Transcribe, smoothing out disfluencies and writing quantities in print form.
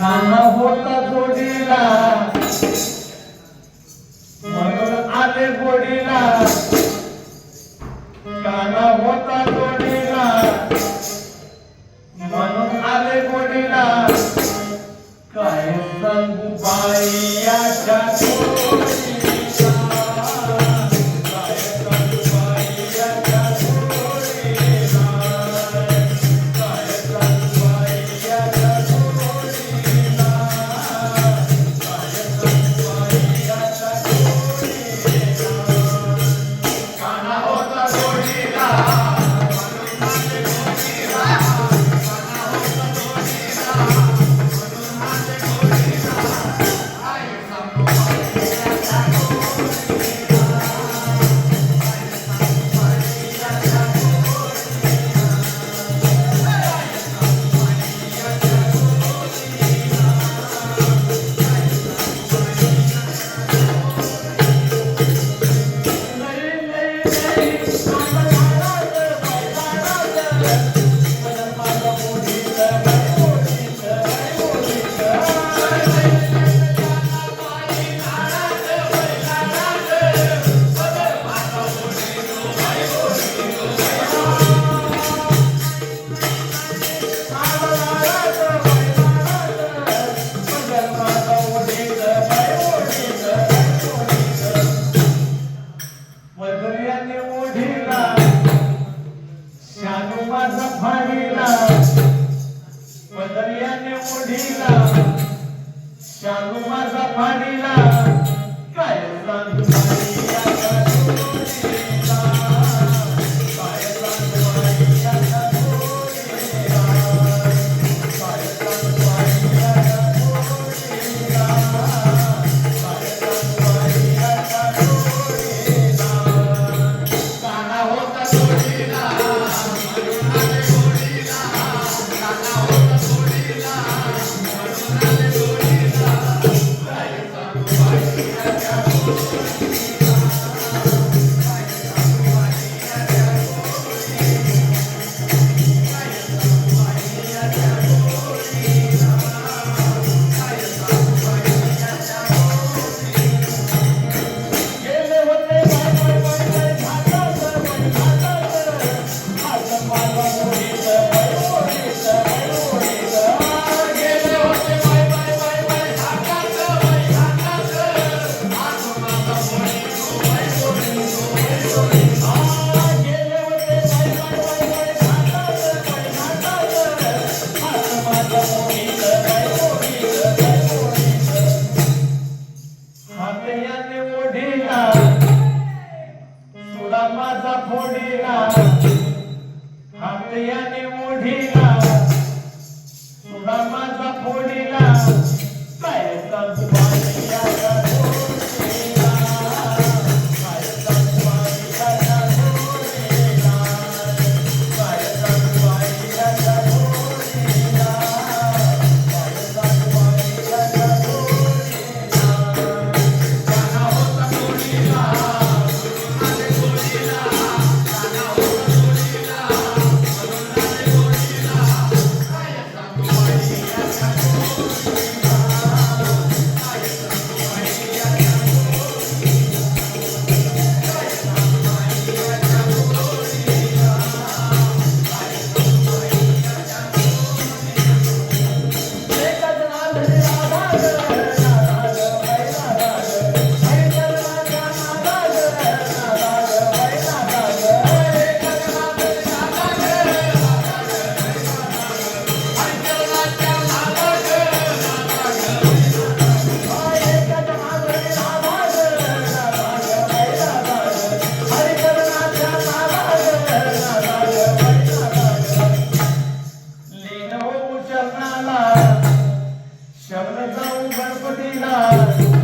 काना होता जोडीला म्हणून आले गोडीला काना होता जोडीला म्हणून आले गोडीला काय सांगू बाई याच्या शालू माझा फाडीला काय सांगू माझा फोडीला हात याने ओढीला सुडा माझा फोडीला काय सांगू बाई याच्या जोडीला काय सांगू बाई याच्या जोडीला काय सांगू बाई याच्या जोडीला काय सांगू बाई याच्या जोडीला काना होता जोडीला शरण जाऊ गणपतीला